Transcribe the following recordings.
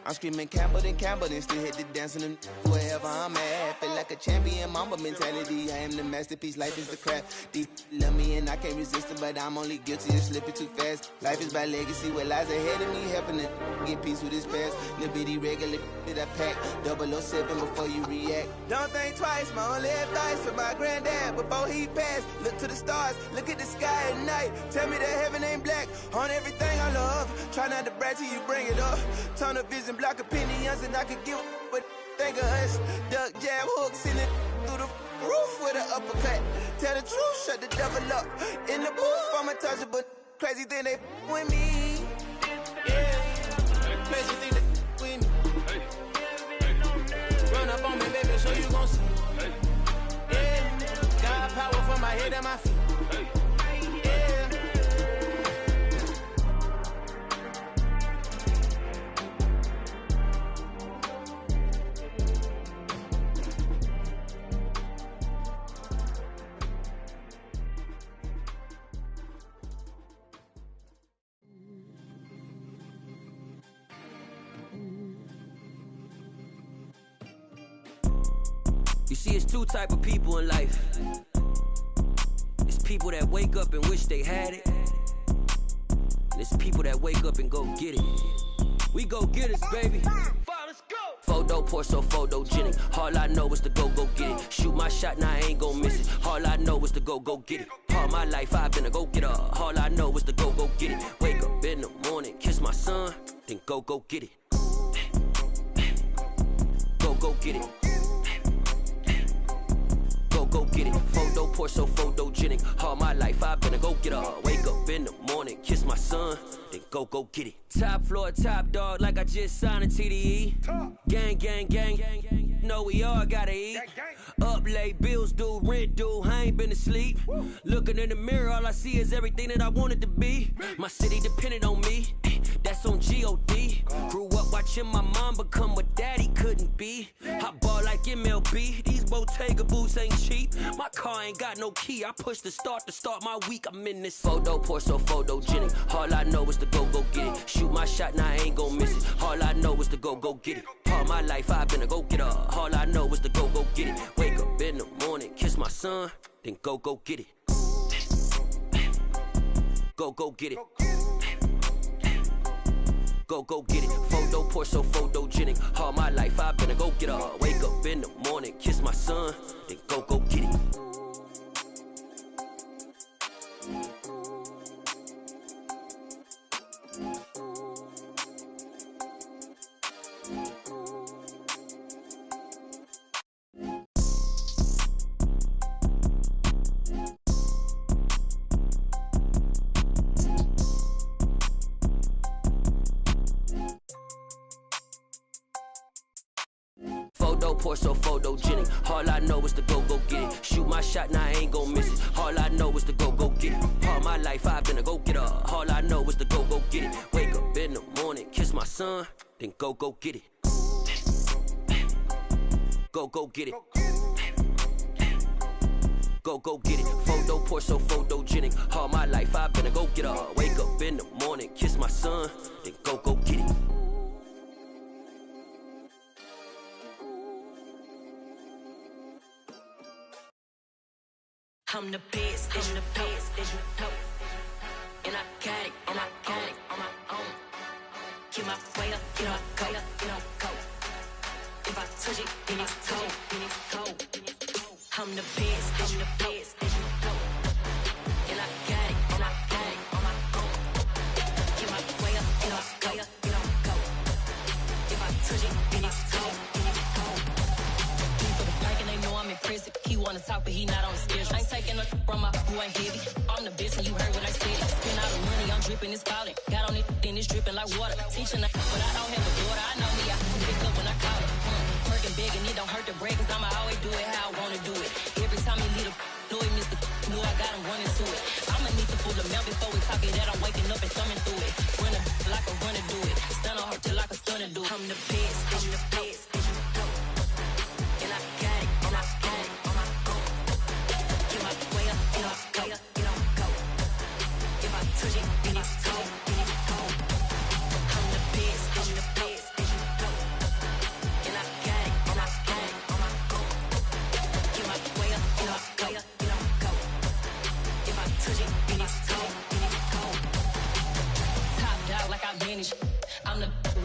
I'm screaming Campbell, then still hit the dancing and wherever I'm at. Feel like a champion, mamba mentality. I am the masterpiece, life is the craft. These love me and I can't resist it, but I'm only guilty of slipping too fast. Life is by legacy, what lies ahead of me, helping it get peace with this past. Little bitty regular that I pack, 007 before you react. Don't think twice, my only advice for my granddad before he passed. Look to the stars, look at the sky at night. Tell me that heaven ain't black on everything I love. Try not to brag till you bring it up. Tunnel vision, block opinions, and I could give but think of us. Duck, jab, hooks in it through the roof with an uppercut. Tell the truth, shut the devil up. In the booth, I'm untouchable. Crazy thing they with me. Yeah, crazy thing they with me. Run up on me, baby, so you gon' see. Yeah, got power from my head and my feet. You see, it's two type of people in life. It's people that wake up and wish they had it, and it's people that wake up and go get it. We go get it, baby. Let's go. Photo pour so photogenic. All I know is to go get it. Shoot my shot, now I ain't gon' miss it. All I know is to go get it. All my life I've been a go-getter. All I know is to go get it. Wake up in the morning, kiss my son, then go get it. Go get it. Go get it. Photo pour so photogenic. All my life I've been a go-getter. Wake up in the morning, kiss my son, then go get it. Top floor, top dog, like I just signed a TDE. Gang. Know we all gotta eat. Up late, bills due, rent due, I ain't been asleep. Looking in the mirror, all I see is everything that I wanted to be. My city depended on me, that's on G.O.D. Grew up watching my mom become what daddy couldn't be. I ball like MLB, these Bottega boots ain't cheap. My car ain't got no key, I push the start to start my week. I'm in this photo pour so photogenic. All I know is to go get it. Shoot my shot, now I ain't gon' miss it. All I know is to go get it. All my life I've been a go-getter. All I know is to go get it. Wake up in the morning, kiss my son, then go get it. Go get it. Go get it. Photo pour so photogenic. All my life I've been a go-getter. Wake up in the morning, kiss my son, then go get it. Photo pour so photogenic. All I know is to go get it. Shoot my shot, now I ain't gon' miss it. All I know is to go get it. All my life I've been a go-getter. All I know is to go get it. Wake up in the morning, kiss my son, then go get it. Go get it. Go get it. Photo pour so photogenic. All my life I've been a go-getter. Wake up in the morning, kiss my son, then go get it. I'm the best, I'm the best, as you know. And I got it, on my own. Get my way up, get my go. If I touch it, then it's cold, I'm the best, as you know. And I got it, on my own. Get my way up, get my go. If I touch it, then it's cold. For the park and they know I'm impressive. He wanna talk, but he not on the schedule. I ain't taking a from my who ain't heavy. I'm the best and you heard what I said. Spend all the money, I'm dripping, it's falling. Got on it, then it's dripping like water. Teaching but I don't have a daughter. I know me, I can pick up when I call it. Working big and it don't hurt to break, cause I'ma always do it how I wanna do it. Every time he lead a know he missed the know I got him running to it. I'ma need the full amount before we talk it that I'm waking up and thumbing through it. Run a like a runner do it. Stun on her till like a stunner do it. I'm the best, I'm the best. And I got it, and I got it. Get my way up, get my go. If I touch it, then it's cold. I'm the best, I'm the best.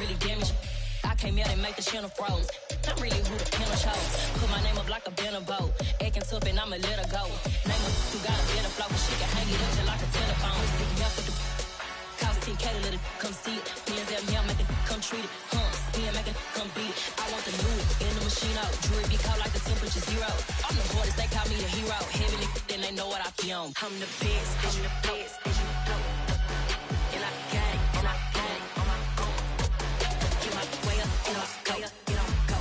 really damage. I came out and make the channel froze. I'm really who the panel chose. Put my name up like a banner boat. Acting tough and I'ma let her go. Name her who got a better flow, but she can hang it up just like a telephone. Stick me up with the cost 10K to let it come see it. Hands at me, I make it come treat it. Spin, make it come beat it. I want the new in the machine out. Jewelry be cold like the temperature 0. I'm the hardest, they call me the hero. Heavy nigga, then they know what I be on. I'm the best, I'm the best, and you know. And I got it, and I got it on my own. Get my way up, and I go, and I go.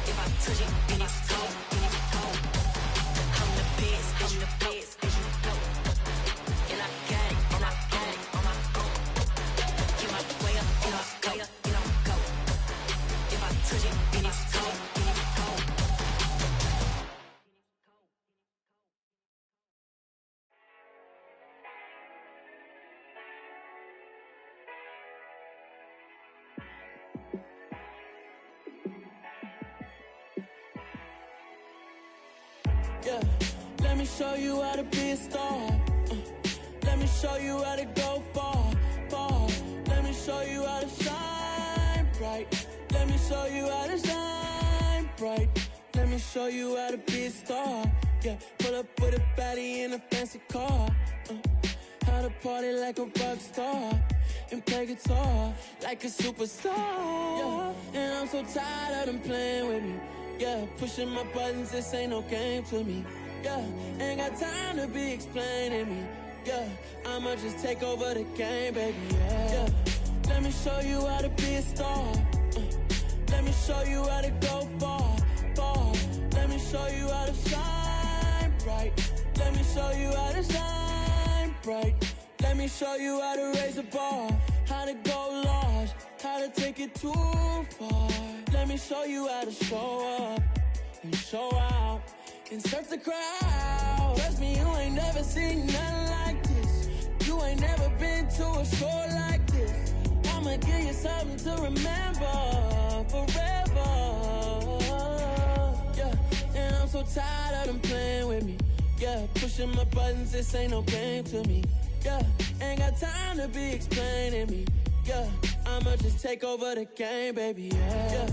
If I touch it, then it's cold, then it's cold. I'm the best, I'm the best, and you know. And I got it, and I got it on my own. Get my way up, and I go, and I go. If I touch it, then it's cold, then it's cold. Yeah, let me show you how to be a star. Let me show you how to go far, far. Let me show you how to shine bright. Let me show you how to shine bright. Let me show you how to be a star. Yeah, pull up with a baddie in a fancy car. How to party like a rock star and play guitar like a superstar. Yeah, and I'm so tired of them playing with me. Yeah, pushing my buttons, this ain't no game to me. Yeah, ain't got time to be explaining me. Yeah, I'ma just take over the game, baby. Yeah, let me show you how to be a star. Let me show you how to go far, far. Let me show you how to shine bright. Let me show you how to shine bright. Let me show you how to raise the bar, how to go large, how to take it too far. Let me show you how to show up and show out and surf the crowd. Trust me, you ain't never seen nothing like this. You ain't never been to a show like this. I'ma give you something to remember forever. Yeah, and I'm so tired of them playing with me. Yeah, pushing my buttons, this ain't no game to me. Yeah, ain't got time to be explaining me. Yeah, I'ma just take over the game, baby. Yeah,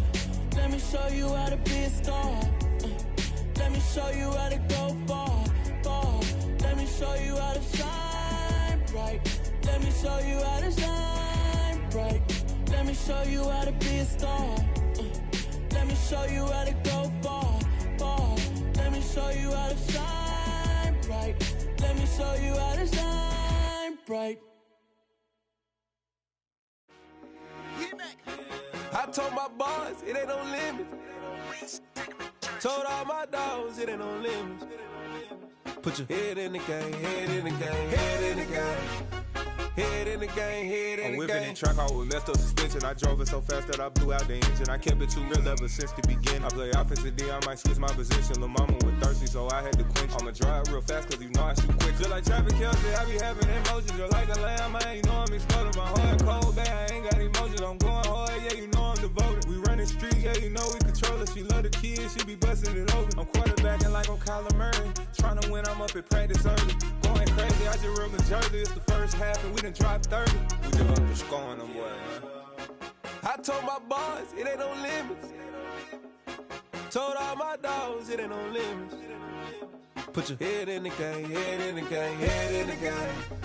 let me show you how to be a star. Let me show you how to go far, far. Let me show you how to shine bright. Let me show you how to shine bright. Let me show you how to be a star. Let me show you how to go far, far. Let me show you how to shine bright. Let me show you how to shine bright. I told my boys, it ain't no limits. Told all my dogs, it ain't no limits. Put your head in the game, head in the game, head in the game. Head in the game, head in the game. I'm whipping in track, I was messed up suspension. I drove it so fast that I blew out the engine. I kept it too real ever since the beginning. I play offensive D, I might switch my position. Lil' mama was thirsty, so I had to quench. I'ma drive real fast, cause you know I shoot quick. Just like traffic Kelsey, I be having emotions. Just like a lamb, man, you know I'm exploding. My heart cold, bad, I ain't got emotions. I'm going hard, yeah, you know I'm devoted. We running streets, yeah, you know we control it. She love the kids, she be busting it over. I'm quarterbacking like I'm Kyler Murray. Trying to win, I'm up at practice early. Going crazy, I just real the jersey. It's the first half, and we done dropped 30. We just up to scoring them, boy, man. I told my boys, it ain't no limits. Told all my dogs, it ain't no limits. Put your head in the game, head in the game, head in the game.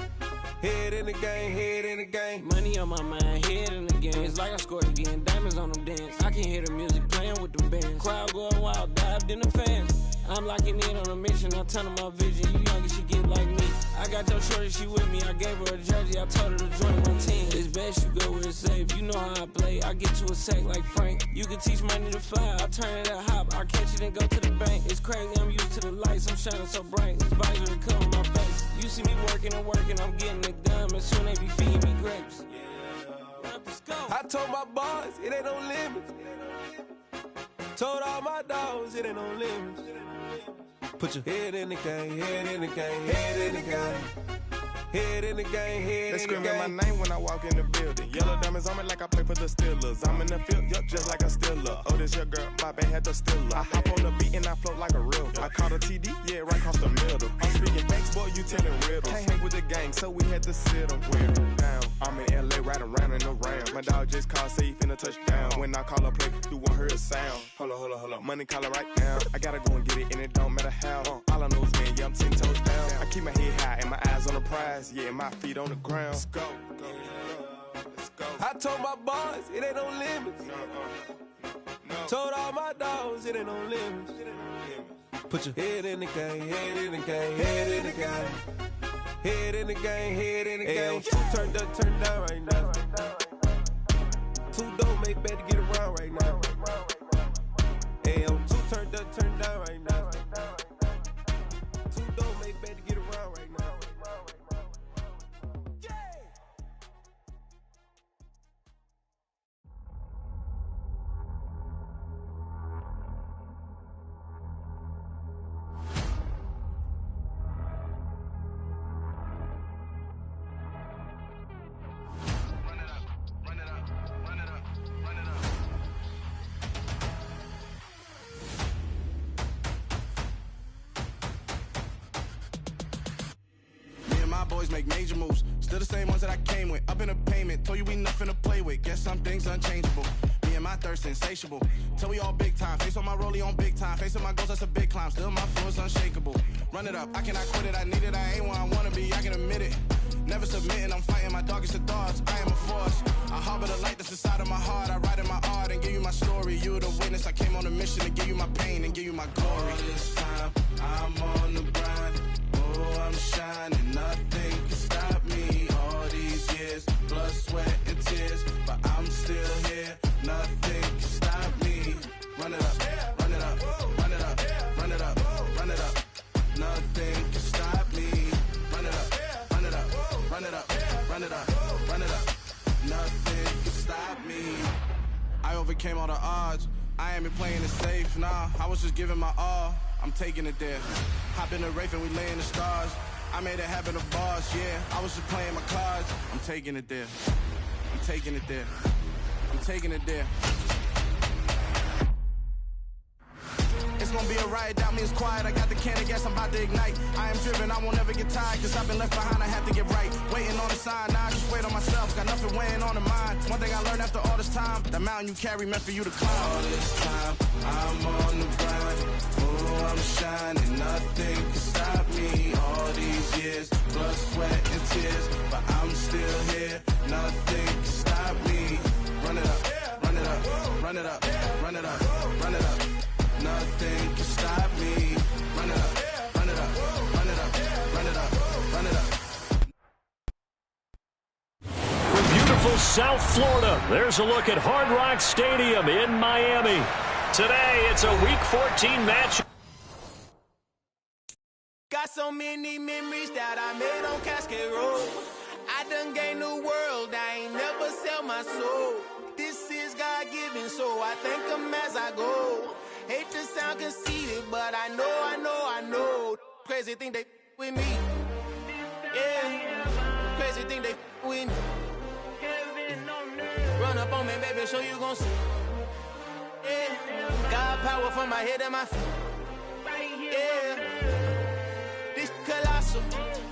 Head in the game, head in the game. Money on my mind, head in the game. It's like I scored again, diamonds on them dance. I can hear the music playing with them bands. Crowd going wild, dived in the fans. I'm locking in on a mission, I tell her my vision. You young and she get like me. I got your shorty, she with me. I gave her a jersey, I told her to join my team. It's best you go where it's safe. You know how I play. I get to a sack like Frank. You can teach money to fly. I turn it a hop. I catch it and go to the bank. It's crazy, I'm used to the lights. I'm shining so bright. This visor will cover my face. You see me working and working. I'm getting it done. And soon they be feeding me grapes. I told my boys, it ain't no limits. Told all my dogs, it ain't no limits. Put your head in the game, head in the game, head in the game. Head in the game, head they in the game. They screaming my name when I walk in the building. Yellow diamonds on me like I play for the Steelers. I'm in the field, yup, just like a Steeler. Oh, this your girl, my band had the Steeler. I hop on the beat and I float like a real. I caught a TD, yeah, right across the middle. I'm speaking thanks, boy, you telling riddles. Can't hang with the gang, so we had to sit them. We're down. I'm in LA riding around in the ram. My dog just called safe in a touchdown. When I call a play, you won't hear a sound. Hold up. Money calling right now. I gotta go and get it, and it don't matter how. All I know is win, yeah, I'm 10 toes down. I keep my head high and my eyes on the prize. Yeah, and my feet on the ground. Let's go. I told my boys, it ain't no limits. Told all my dogs, it ain't no limits. Put your head in the game, head in the game, head in the game. Head in the game, head in the game. Two turned up, turned down right now. Two dope make better get around right now. Hey, I'm two turned up, turned down right now. Two dope make better get around right now. Boys make major moves, still the same ones that I came with. Up in the payment, told you we nothing to play with. Guess some things unchangeable. Me and my thirst insatiable. Till we all big time. Face on my rollie on big time. Facing my goals, that's a big climb. Still my flow is unshakable. Run it up, I cannot quit it. I need it, I ain't where I wanna be. I can admit it. Never submitting, I'm fighting my darkest of thoughts. I am a force. I harbor the light that's inside of my heart. I write in my art and give you my story. You the witness. I came on a mission to give you my pain and give you my glory. All this time, I'm on the grind. Oh, I'm shining. Nothing can stop me. All these years, blood, sweat, and tears. But I'm still here. Nothing can stop me. Run it up, run it up, run it up, run it up, run it up. Nothing can stop me. Run it up, run it up, run it up, run it up, run it up. Nothing can stop me. I overcame all the odds. I ain't been playing it safe, nah. I was just giving my all. I'm taking it there. Hop in the Wraith and we lay in the stars. I made it happen to boss, yeah. I was just playing my cards. I'm taking it there. I'm taking it there. I'm taking it there. It's gonna be a riot, doubt me it's quiet. I got the can of gas, I'm about to ignite. I am driven, I won't never get tired. Cause I've been left behind, I have to get right. Waiting on the sign, now I just wait on myself. Got nothing weighing on the mind. One thing I learned after all this time, the mountain you carry meant for you to climb. All this time, I'm on the grind. Oh, I'm shining, nothing can stop me. All these years, blood, sweat, and tears. But I'm still here, nothing can stop me. Run it up, run it up, run it up, run it up, run it up. Nothing can stop me. Run it up, run it up, run it up, run it up, run it up. From beautiful South Florida, there's a look at Hard Rock Stadium in Miami. Today, it's a Week 14 match. Got so many memories that I made on Cascade Road. I done gained the world, I ain't never sell my soul. This is God-given, so I thank him as I go. Hate to sound conceited, but I know. Crazy thing they with me. Yeah, crazy thing they with me. Run up on me, baby, show you gon' see. Yeah, God power from my head and my feet. Yeah, this colossal.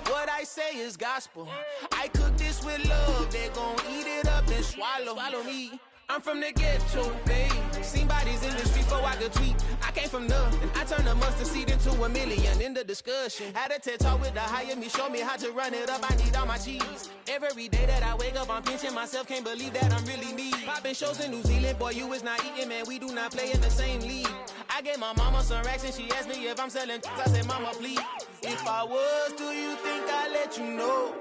What I say is gospel. I cook this with love, they gon' eat it up and swallow me. I'm from the ghetto, babe. Seen bodies in the street before I could tweet. I came from nothing. I turned a mustard seed into a million in the discussion. Had a TED talk with the higher me, show me how to run it up. I need all my cheese. Every day that I wake up, I'm pinching myself. Can't believe that I'm really me. Popping shows in New Zealand, boy, you is not eating, man. We do not play in the same league. I gave my mama some racks and she asked me if I'm selling. I said, mama, please. If I was, do you think I'd let you know?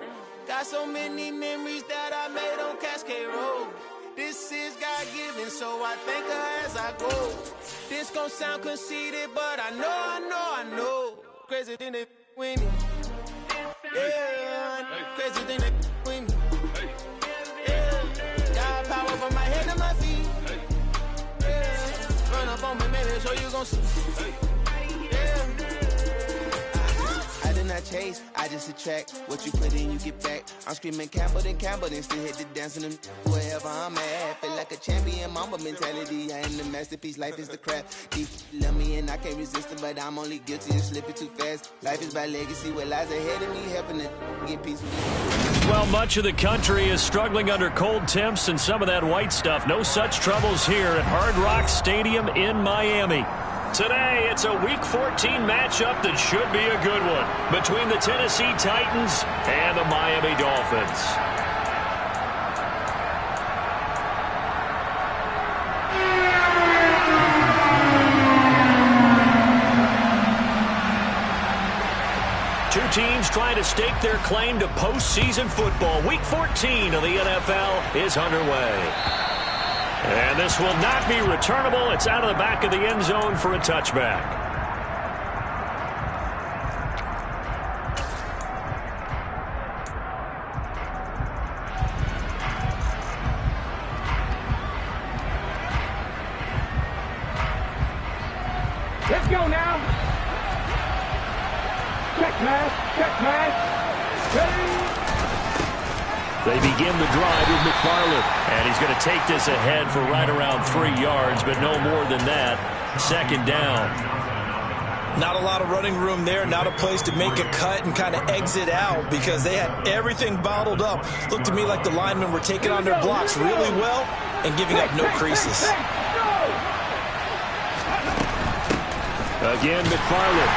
Got so many memories that I made on Cascade Road. This is God-given, so I thank her as I go. This gon' sound conceited, but I know. Crazy thing they with me. Yeah, crazy thing they with me. Yeah, God power from my head to my feet. Yeah, run up on me, maybe so you gon' see. I do not chase, I just attract. What you put in, you get back. I'm screaming Campbell, then still hit the dancing and wherever I'm at. Feel feel like a champion, mamba mentality. I am the masterpiece, life is the craft. Deep love me and I can't resist it, but I'm only guilty of slipping too fast. Life is by legacy, what lies ahead of me, helping to get peace with me. Well, much of the country is struggling under cold temps and some of that white stuff. No such troubles here at Hard Rock Stadium in Miami. Today, it's a Week 14 matchup that should be a good one between the Tennessee Titans and the Miami Dolphins. Two teams trying to stake their claim to postseason football. Week 14 of the NFL is underway. And this will not be returnable. It's out of the back of the end zone for a touchback. Let's go now. Check pass. Ready? They begin the drive with McFarland. And he's going to take this ahead for right around 3 yards, but no more than that. Second down. Not a lot of running room there. Not a place to make a cut and kind of exit out because they had everything bottled up. Looked to me like the linemen were taking on their blocks really well and giving up no creases. Again, McFarland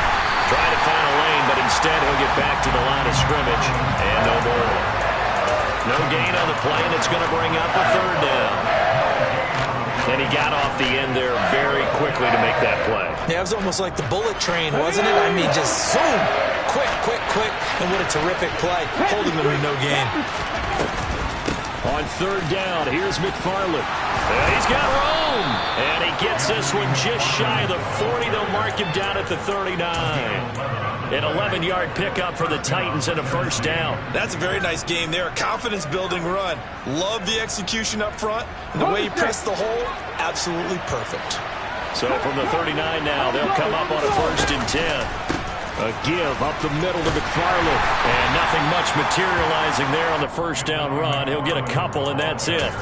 trying to find a lane, but instead he'll get back to the line of scrimmage. And no more. No gain on the play, and it's going to bring up a third down. And he got off the end there very quickly to make that play. Yeah, it was almost like the bullet train, wasn't it? I mean, just zoom, quick. And what a terrific play, holding them to no gain. On third down, here's McFarland. And he's got room. And he gets this one just shy of the 40. They'll mark him down at the 39. An 11-yard pickup for the Titans and a first down. That's a very nice game there. Confidence-building run. Love the execution up front. And the way he pressed the hole, absolutely perfect. So from the 39 now, they'll come up on a 1st and 10. A give up the middle to McFarland. And nothing much materializing there on the first down run. He'll get a couple, and that's it.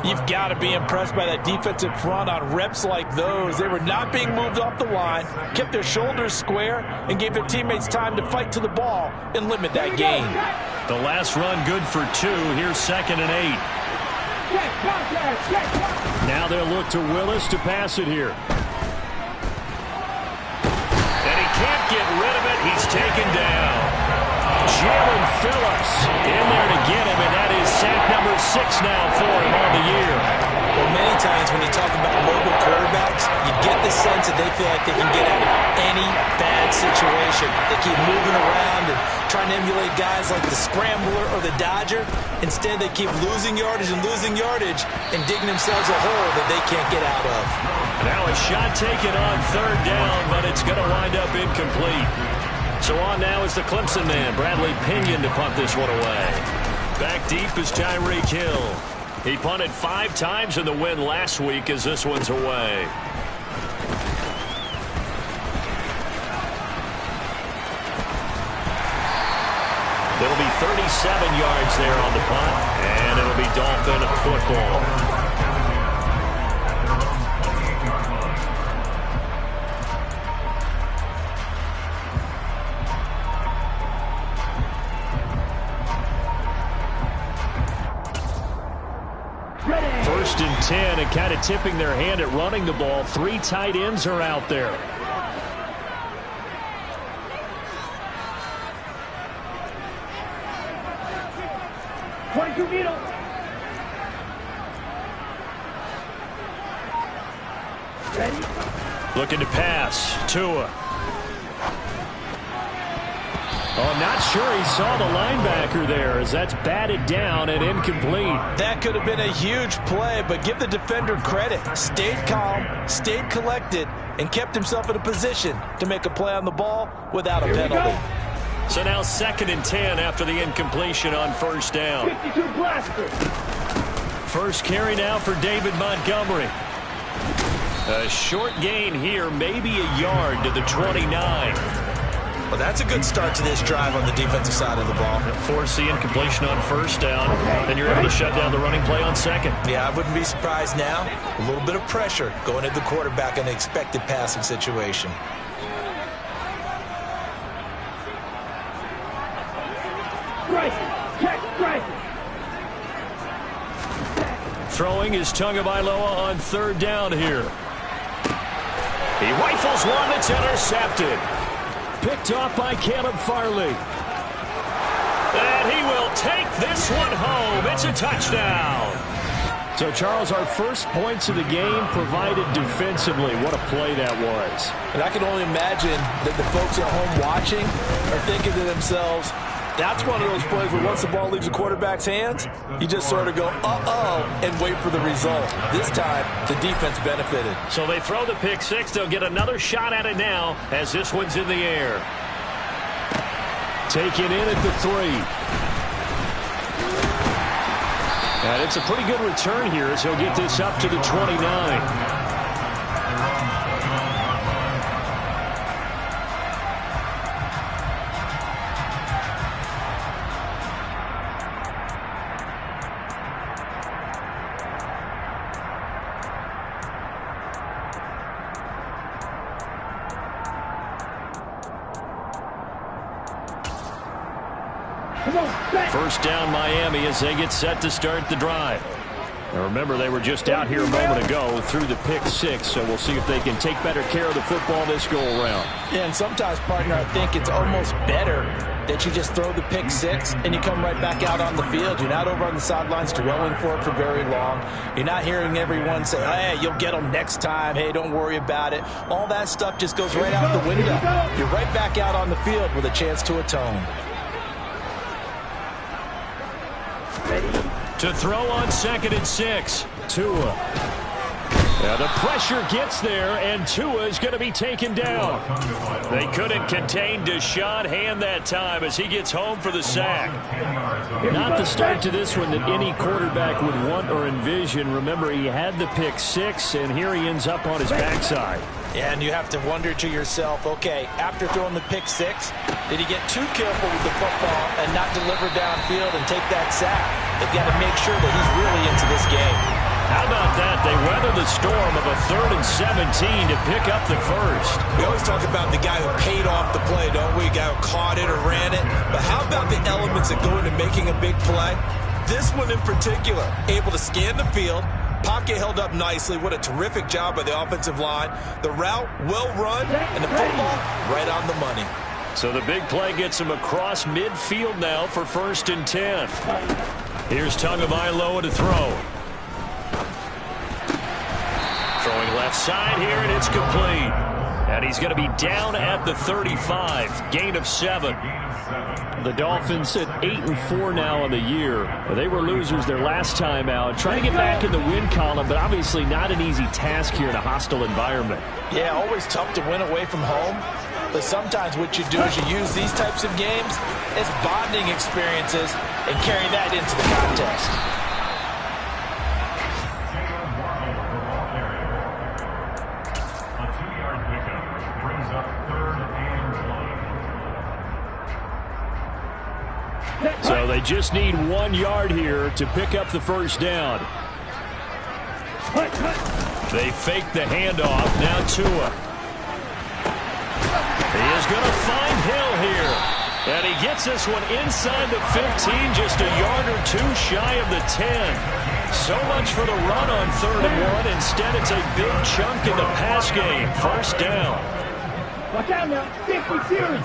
You've got to be impressed by that defensive front on reps like those. They were not being moved off the line, kept their shoulders square, and gave their teammates time to fight to the ball and limit that gain. The last run good for 2. Here's 2nd and 8. Now they'll look to Willis to pass it here. And he can't get rid of it. He's taken down. Jalen Phillips in there to get him, and that is sack number 6 now for him on the year. Well, many times when you talk about mobile quarterbacks, you get the sense that they feel like they can get out of any bad situation. They keep moving around and trying to emulate guys like the Scrambler or the Dodger. Instead, they keep losing yardage and digging themselves a hole that they can't get out of. Now a shot taken on third down, but it's going to wind up incomplete. So on now is the Clemson man, Bradley Pinion, to punt this one away. Back deep is Tyreek Hill. He punted 5 times in the win last week as this one's away. It'll be 37 yards there on the punt, and it'll be Dolphin football. First and 10, and kind of tipping their hand at running the ball. 3 tight ends are out there. Looking to pass. Tua. Oh, not sure he saw the linebacker there as that's batted down and incomplete. That could have been a huge play, but give the defender credit. Stayed calm, stayed collected, and kept himself in a position to make a play on the ball without a penalty. So now 2nd and 10 after the incompletion on first down. First carry now for David Montgomery. A short gain here, maybe a yard to the 29. Well, that's a good start to this drive on the defensive side of the ball. Force the incompletion on first down, then you're able to shut down the running play on second. Yeah, I wouldn't be surprised now. A little bit of pressure going at the quarterback in an expected passing situation. Throwing is Tagovailoa on third down here. He rifles one that's intercepted. Picked off by Caleb Farley. And he will take this one home. It's a touchdown. So, Charles, our first points of the game provided defensively. What a play that was. And I can only imagine that the folks at home watching are thinking to themselves, that's one of those plays where once the ball leaves the quarterback's hands, you just sort of go, uh-oh, and wait for the result. This time, the defense benefited. So they throw the pick six. They'll get another shot at it now as this one's in the air. Taken in at the 3. And it's a pretty good return here as he'll get this up to the 29. First down Miami as they get set to start the drive. Now remember, they were just out here a moment ago through the pick six, so we'll see if they can take better care of the football this go around. Yeah, and sometimes, partner, I think it's almost better that you just throw the pick six and you come right back out on the field. You're not over on the sidelines dwelling for it for very long. You're not hearing everyone say, hey, you'll get them next time. Hey, don't worry about it. All that stuff just goes right out the window. You're right back out on the field with a chance to atone. To throw on 2nd and 6, Tua. Now the pressure gets there, and Tua is going to be taken down. They couldn't contain Deshaun Hand that time as he gets home for the sack. Not the start to this one that any quarterback would want or envision. Remember, he had the pick six, and here he ends up on his backside. And you have to wonder to yourself, okay, after throwing the pick six, did he get too careful with the football and not deliver downfield and take that sack? They've got to make sure that he's really into this game. How about that? They weather the storm of a 3rd and 17 to pick up the first. We always talk about the guy who paid off the play, don't we? The guy who caught it or ran it. But how about the elements that go into making a big play? This one in particular, able to scan the field, pocket held up nicely. What a terrific job by the offensive line. The route, well run, and the football, right on the money. So the big play gets him across midfield now for 1st and 10. Here's Tagovailoa to throw. Throwing left side here, and it's complete. And he's going to be down at the 35. Gain of 7. The Dolphins at 8-4 now on the year. They were losers their last time out. Trying to get back in the win column, but obviously not an easy task here in a hostile environment. Yeah, always tough to win away from home. But sometimes what you do is you use these types of games as bonding experiences and carry that into the contest. So they just need 1 yard here to pick up the first down. They fake the handoff. Now Tua. He is going to find Hill here. And he gets this one inside the 15, just a yard or two shy of the 10. So much for the run on 3rd and 1. Instead, it's a big chunk in the pass game. First down. Watch out now. 50 series.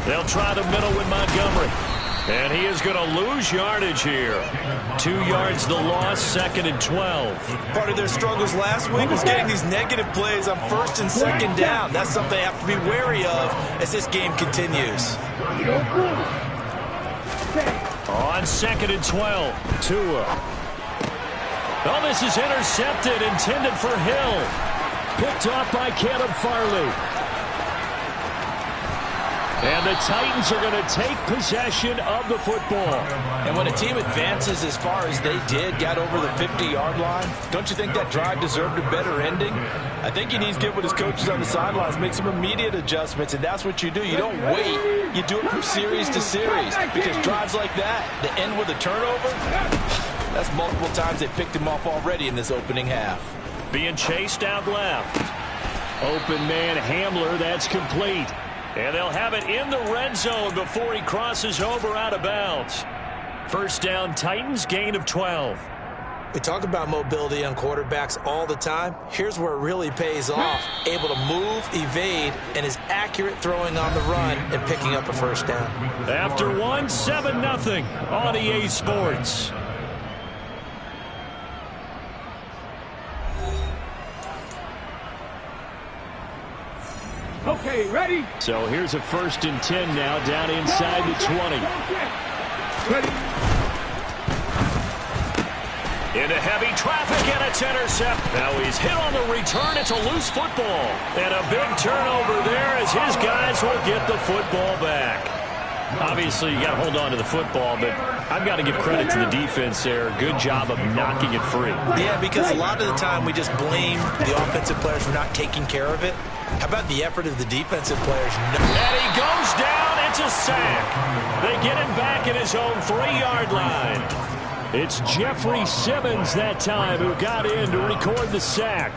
They'll try the middle with Montgomery. And he is going to lose yardage here. 2 yards the loss, 2nd and 12. Part of their struggles last week was getting these negative plays on 1st and 2nd down. That's something they have to be wary of as this game continues. On 2nd and 12, Tua. Oh, this is intercepted, intended for Hill. Picked off by Caleb Farley. And the Titans are going to take possession of the football. And when a team advances as far as they did, got over the 50-yard line, don't you think that drive deserved a better ending? I think he needs to get with his coaches on the sidelines, make some immediate adjustments, and that's what you do. You don't wait. You do it from series to series, because drives like that, that end with a turnover, that's multiple times they picked him off already in this opening half. Being chased out left. Open man Hamler, that's complete. And they'll have it in the red zone before he crosses over out of bounds. First down, Titans, gain of 12. We talk about mobility on quarterbacks all the time. Here's where it really pays off. Able to move, evade, and is accurate throwing on the run and picking up a first down. After 7-0 on EA Sports. Okay, ready? So here's a 1st and 10 now, down inside the 20. Ready? Into heavy traffic, and it's intercept. Now he's hit on the return. It's a loose football. And a big turnover there as his guys will get the football back. Obviously, you got to hold on to the football, but I've got to give credit to the defense there. Good job of knocking it free. Yeah, because a lot of the time we just blame the offensive players for not taking care of it. How about the effort of the defensive players? And he goes down. It's a sack. They get him back at his own 3-yard line. It's Jeffrey Simmons that time who got in to record the sack.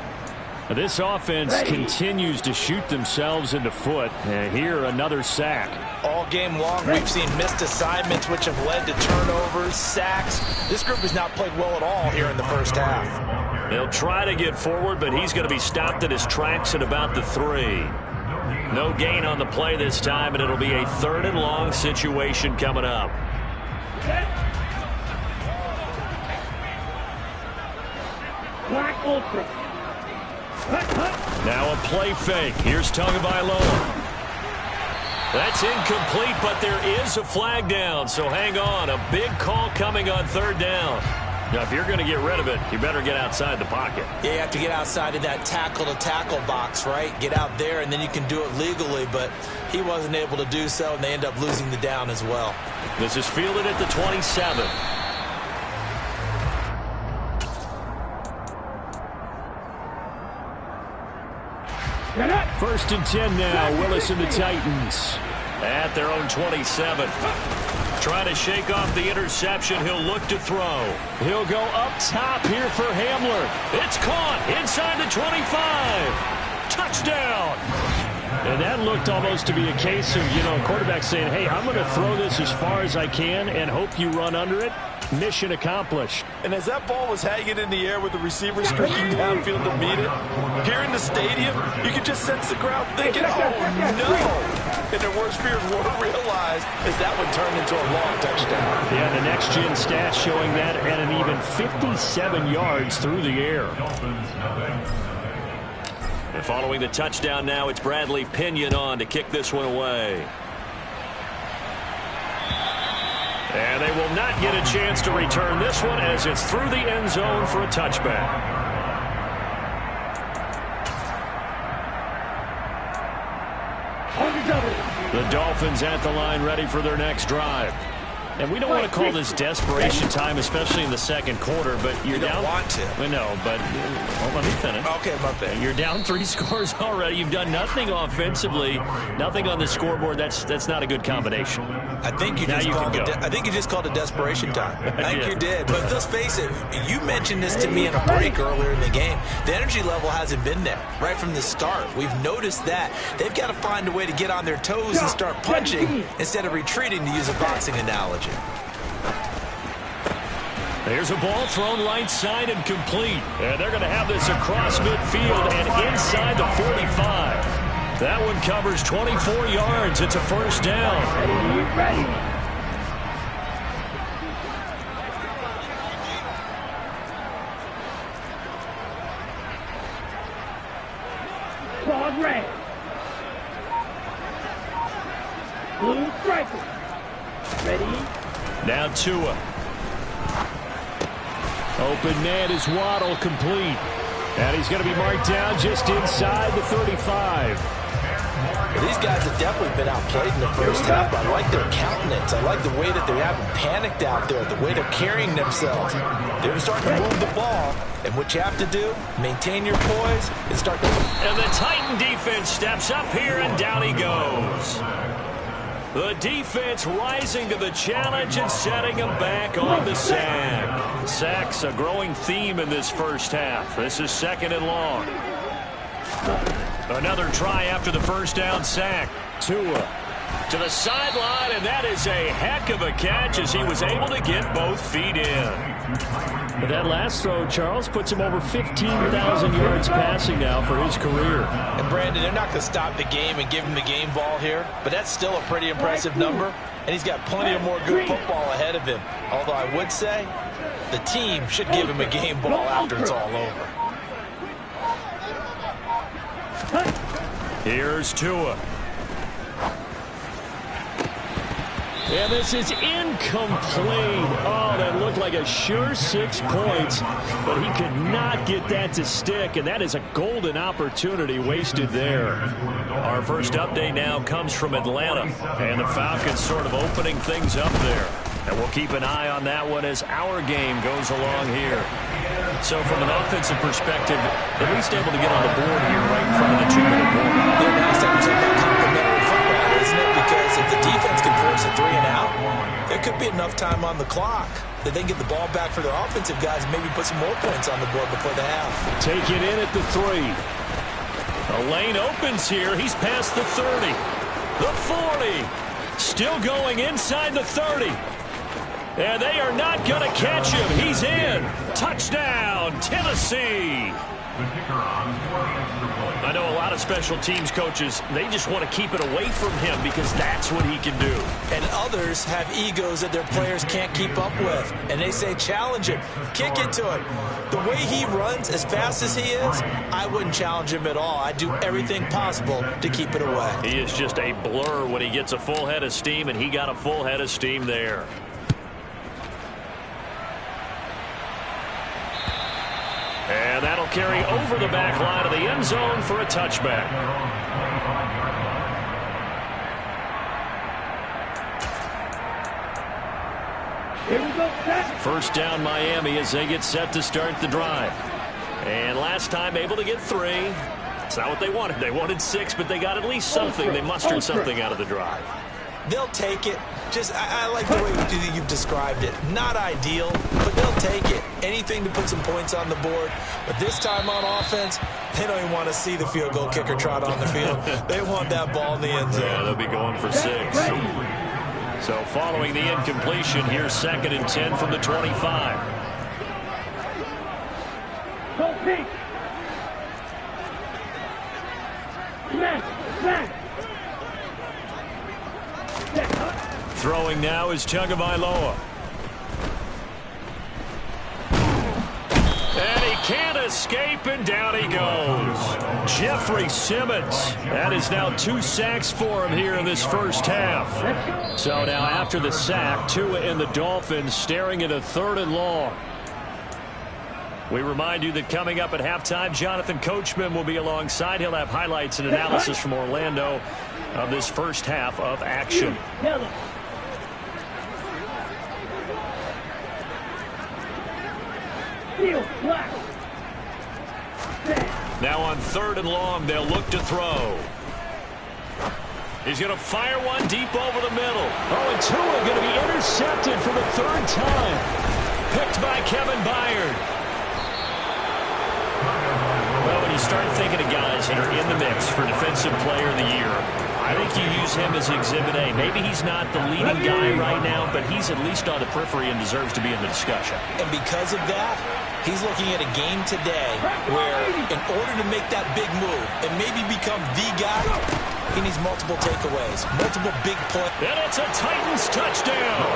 This offense continues to shoot themselves in the foot. And here, another sack. All game long, we've seen missed assignments, which have led to turnovers, sacks. This group has not played well at all here in the first half. He'll try to get forward, but he's going to be stopped at his tracks at about the 3. No gain on the play this time, and it'll be a 3rd and long situation coming up. Black Ultra. Now a play fake. Here's Tagovailoa. That's incomplete, but there is a flag down, so hang on. A big call coming on 3rd down. Now, if you're going to get rid of it, you better get outside the pocket. Yeah, you have to get outside of that tackle-to-tackle box, right? Get out there, and then you can do it legally, but he wasn't able to do so, and they end up losing the down as well. This is fielded at the 27. First and 10 now. Willis and the Titans at their own 27. Trying to shake off the interception. He'll look to throw. He'll go up top here for Hamler. It's caught inside the 25. Touchdown. And that looked almost to be a case of, quarterback saying, hey, I'm going to throw this as far as I can and hope you run under it. Mission accomplished. And as that ball was hanging in the air with the receiver streaking downfield to meet it, here in the stadium, you could just sense the crowd thinking, oh, no. And their worst fears were realized as that one turned into a long touchdown. Yeah, the next-gen stats showing that at an even 57 yards through the air. And following the touchdown now, it's Bradley Pinion on to kick this one away. And they will not get a chance to return this one as it's through the end zone for a touchback. The Dolphins at the line ready for their next drive. And we don't want to call this desperation time, especially in the second quarter, but you're down. You don't want to. I know, but let me finish. Okay, my bad. You're down 3 scores already. You've done nothing offensively, nothing on the scoreboard. That's not a good combination. I think you just called it desperation time. I think you did. But let's face it, you mentioned this to me in a break earlier in the game. The energy level hasn't been there right from the start. We've noticed that. They've got to find a way to get on their toes and start punching instead of retreating, to use a boxing analogy. There's a ball thrown right side and complete. And they're going to have this across midfield and inside the 45. That one covers 24 yards. It's a first down. Ready. Claude red. Blue striker. Ready. Now Tua. Open man is Waddle, complete. And he's going to be marked down just inside the 35. These guys have definitely been outplayed in the first half, but I like their countenance. I like the way that they haven't panicked out there, the way they're carrying themselves. They're starting to move the ball, and what you have to do, maintain your poise and start to... And the Titan defense steps up here, and down he goes. The defense rising to the challenge and setting him back on the sack. Sacks a growing theme in this first half. This is 2nd and long. Another try after the first down sack. Tua to the sideline, and that is a heck of a catch as he was able to get both feet in. But that last throw, Charles, puts him over 15,000 yards passing now for his career. And Brandon, they're not going to stop the game and give him the game ball here, but that's still a pretty impressive number, and he's got plenty of more good football ahead of him. Although I would say the team should give him a game ball after it's all over. Here's Tua. And this is incomplete. Oh, that looked like a sure 6 points, but he could not get that to stick, and that is a golden opportunity wasted there. Our first update now comes from Atlanta, and the Falcons sort of opening things up there. And we'll keep an eye on that one as our game goes along here. So from an offensive perspective, at least able to get on the board here right in front of the 2-minute warning. Yeah, now it's time to talk about complimentary football, isn't it? Because if the defense can force a 3 and out, there could be enough time on the clock that they can get the ball back for their offensive guys and maybe put some more points on the board before the half. Take it in at the 3. A lane opens here. He's past the 30. The 40. Still going inside the 30. And they are not going to catch him. He's in. Touchdown, Tennessee. I know a lot of special teams coaches, they just want to keep it away from him because that's what he can do. And others have egos that their players can't keep up with. And they say, challenge him. Kick it to him. The way he runs as fast as he is, I wouldn't challenge him at all. I'd do everything possible to keep it away. He is just a blur when he gets a full head of steam, and he got a full head of steam there. And that'll carry over the back line of the end zone for a touchback. Here we go, First down Miami as they get set to start the drive. And last time able to get 3. It's not what they wanted. They wanted 6, but they got at least something. They mustered something out of the drive. They'll take it. Just, I like the way you've described it. Not ideal, but they'll take it. Anything to put some points on the board. But this time on offense, they don't even want to see the field goal kicker trot on the field. They want that ball in the end zone. Yeah, they'll be going for 6. So following the incompletion, here's 2nd and 10 from the 25. Go Pete. Smash, smash. Throwing now is Tagovailoa. And he can't escape, and down he goes. Jeffrey Simmons. That is now 2 sacks for him here in this first half. So now after the sack, Tua and the Dolphins staring at a 3rd and long. We remind you that coming up at halftime, Jonathan Coachman will be alongside. He'll have highlights and analysis from Orlando of this first half of action. Now on 3rd and long, they'll look to throw. He's going to fire one deep over the middle. Oh, and Tua going to be intercepted for the 3rd time. Picked by Kevin Byard. Well, when you start thinking of guys that are in the mix for Defensive Player of the Year, I think you use him as Exhibit A. Maybe he's not the leading guy right now, but he's at least on the periphery and deserves to be in the discussion. And because of that, he's looking at a game today where in order to make that big move and maybe become the guy, he needs multiple takeaways, multiple big plays. And it's a Titans touchdown.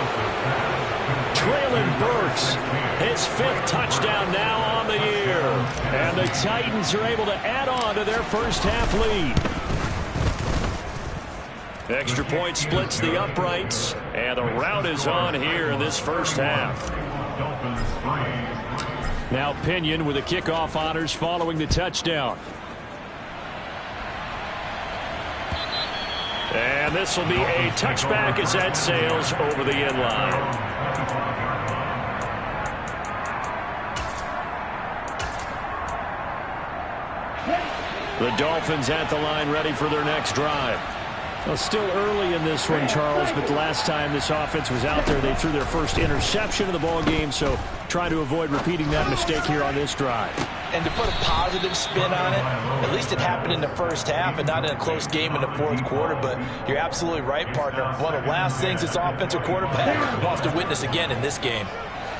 Traylon Burks, his 5th touchdown now on the year. And the Titans are able to add on to their first half lead. Extra point splits the uprights, and the rout is on here in this first half. Now Pinion with the kickoff honors following the touchdown. And this will be a touchback as that sails over the end line. The Dolphins at the line ready for their next drive. Well, still early in this one, Charles, but the last time this offense was out there, they threw their first interception of the ball game, so trying to avoid repeating that mistake here on this drive. And to put a positive spin on it, at least it happened in the first half and not in a close game in the fourth quarter, but you're absolutely right, partner. One of the last things this offensive quarterback wants to witness again in this game.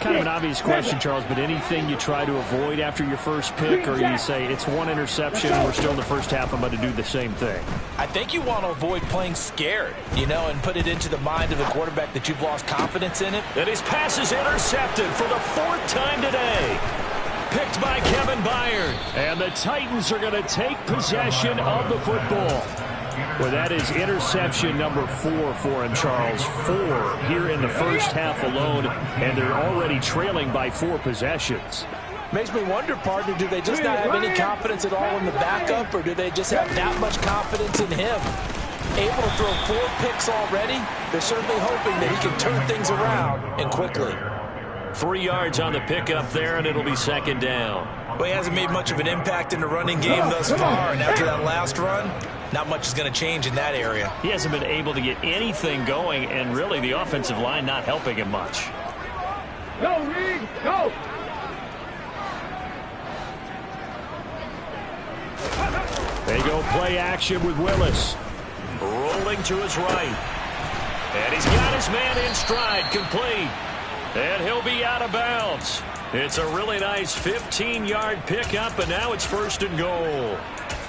Kind of an obvious question, Charles, but anything you try to avoid after your first pick, or you say it's one interception, we're still in the first half, I'm about to do the same thing? I think you want to avoid playing scared, and put it into the mind of the quarterback that you've lost confidence in it. And his pass is intercepted for the 4th time today. Picked by Kevin Byard. And the Titans are going to take possession of the football. Well, that is interception number 4 for him, Charles. 4 here in the first half alone, and they're already trailing by 4 possessions. Makes me wonder, partner, do they just not have any confidence at all in the backup, or do they just have that much confidence in him? Able to throw 4 picks already, they're certainly hoping that he can turn things around and quickly. 3 yards on the pickup there, and it'll be 2nd down. Well, he hasn't made much of an impact in the running game thus far, and after that last run, not much is going to change in that area. He hasn't been able to get anything going, and really the offensive line not helping him much. Go, Reed, go! They go play action with Willis. Rolling to his right. And he's got his man in stride, complete. And he'll be out of bounds. It's a really nice 15-yard pickup, and now it's 1st and goal.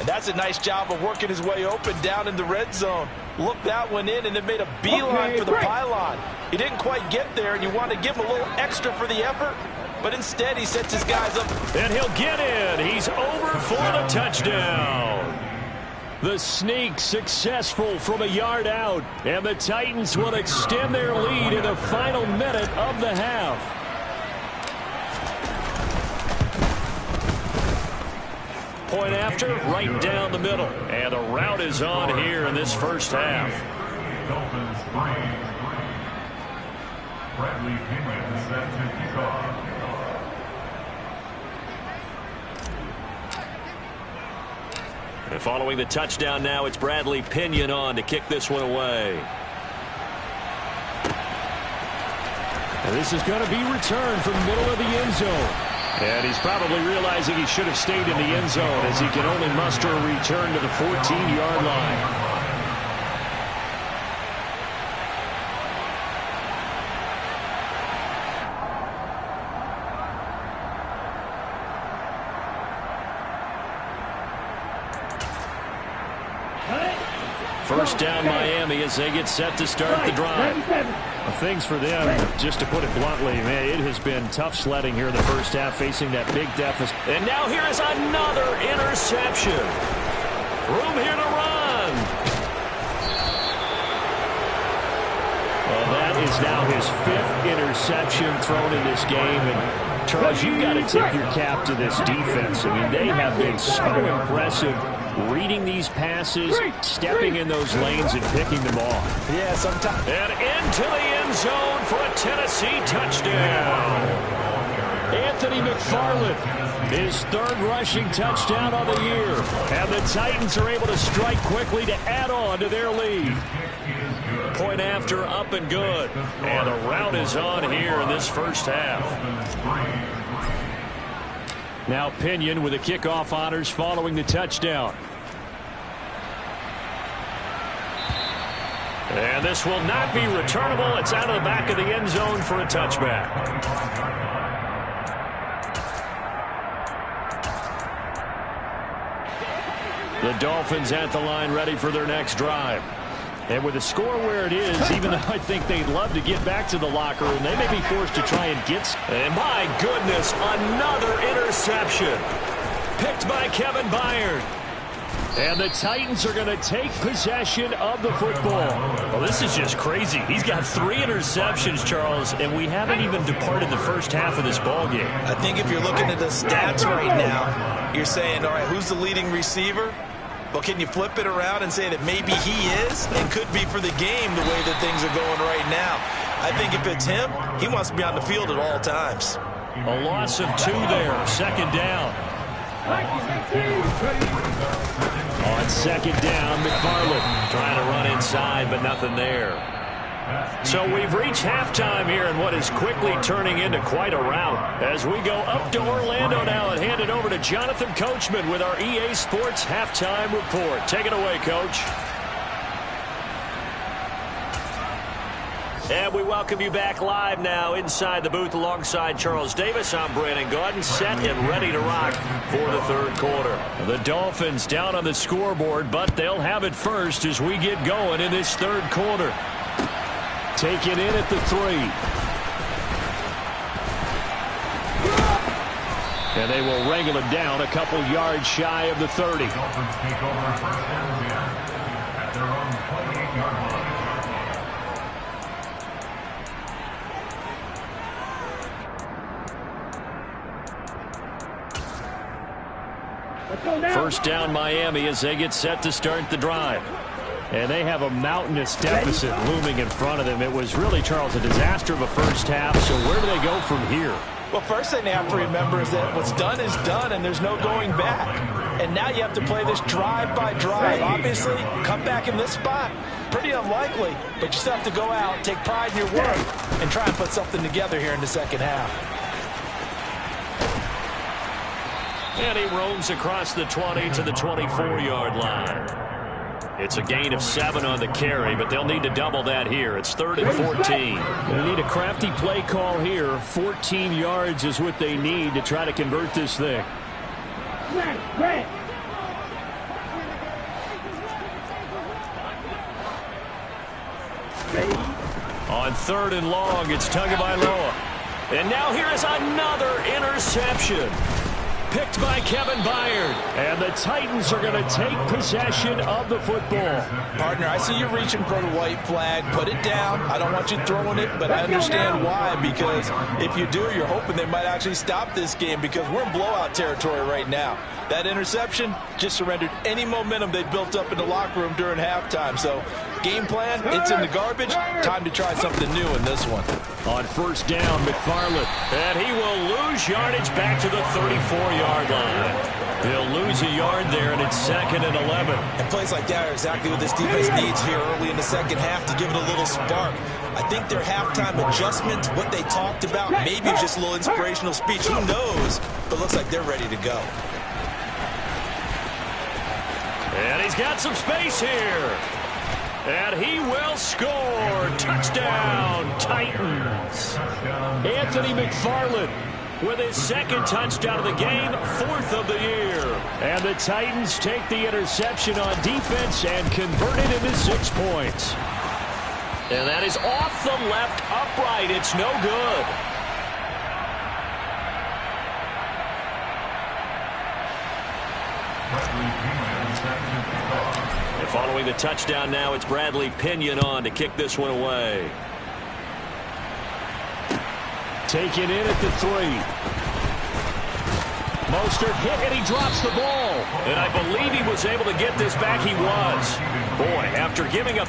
And that's a nice job of working his way open down in the red zone. Looked that one in and then made a beeline for the pylon. He didn't quite get there, and you want to give him a little extra for the effort, but instead he sets his guys up. And he'll get in. He's over for the touchdown. The sneak successful from a yard out, and the Titans will extend their lead in the final minute of the half. Point after, right down the middle. And the route is on here in this first half. Dolphins 3. Bradley Pinion set to kick off. And following the touchdown now, it's Bradley Pinion on to kick this one away. And this is going to be returned from the middle of the end zone. And he's probably realizing he should have stayed in the end zone as he can only muster a return to the 14-yard line. First down Miami as they get set to start the drive. Well, things for them, just to put it bluntly, man, it has been tough sledding here in the first half, facing that big deficit. And now here is another interception. Room here to run. Well, that is now his 5th interception thrown in this game. And Charles, you've got to tip your cap to this defense. I mean, they have been so impressive reading these passes, stepping in those lanes, and picking them off. Yeah, sometimes. And into the end zone for a Tennessee touchdown. Anthony McFarland, his 3rd rushing touchdown of the year. And the Titans are able to strike quickly to add on to their lead. Point after, up and good. And the route is on here in this first half. Now Pinion with the kickoff honors following the touchdown. And this will not be returnable. It's out of the back of the end zone for a touchback. The Dolphins at the line ready for their next drive. And with the score where it is, even though I think they'd love to get back to the locker room, they may be forced to try and get... And my goodness, another interception. Picked by Kevin Byard. And the Titans are going to take possession of the football. Well, this is just crazy. He's got 3 interceptions, Charles, and we haven't even departed the first half of this ballgame. I think if you're looking at the stats right now, you're saying, all right, who's the leading receiver? Well, can you flip it around and say that maybe he is and could be for the game the way that things are going right now? I think if it's him, he wants to be on the field at all times. A loss of 2 there, second down. On second down, McFarland trying to run inside, but nothing there. So we've reached halftime here in what is quickly turning into quite a rout. As we go up to Orlando now and hand it over to Jonathan Coachman with our EA Sports Halftime Report. Take it away, Coach. And we welcome you back live now inside the booth alongside Charles Davis. I'm Brandon Gaudin, set and ready to rock for the third quarter. The Dolphins down on the scoreboard, but they'll have it first as we get going in this third quarter. Taken in at the 3. And they will wrangle it down a couple yards shy of the 30. Dolphins take over first and 10 at their own 28-yard line. First down Miami as they get set to start the drive. And they have a mountainous deficit looming in front of them. It was really, Charles, a disaster of a first half. So where do they go from here? Well, first thing they have to remember is that what's done is done, and there's no going back. And now you have to play this drive by drive. Obviously, come back in this spot, pretty unlikely. But you still have to go out, take pride in your work, and try and put something together here in the second half. And he roams across the 20 to the 24-yard line. It's a gain of 7 on the carry, but they'll need to double that here. It's 3rd and 14. They need a crafty play call here. 14 yards is what they need to try to convert this thing. On 3rd and long, it's Tagovailoa. And now here is another interception. Picked by Kevin Byard. And the Titans are going to take possession of the football. Partner, I see you reaching for the white flag. Put it down. I don't want you throwing it, but I understand why. Because if you do, you're hoping they might actually stop this game because we're in blowout territory right now. That interception just surrendered any momentum they built up in the locker room during halftime. So game plan, it's in the garbage. Time to try something new in this one. On first down, McFarland. And he will lose yardage back to the 34-yard line. They'll lose a yard there, and it's 2nd and 11. And plays like that are exactly what this defense needs here early in the second half to give it a little spark. I think their halftime adjustment, what they talked about, maybe it was just a little inspirational speech. Who knows? But it looks like they're ready to go. And he's got some space here. And he will score. Touchdown, Titans. Anthony McFarland with his 2nd touchdown of the game, 4th of the year. And the Titans take the interception on defense and convert it into 6 points. And that is off the left upright. It's no good. And following the touchdown now, it's Bradley Pinion on to kick this one away. Taken in at the 3. Mostert hit and he drops the ball. And I believe he was able to get this back. He was. Boy, after giving up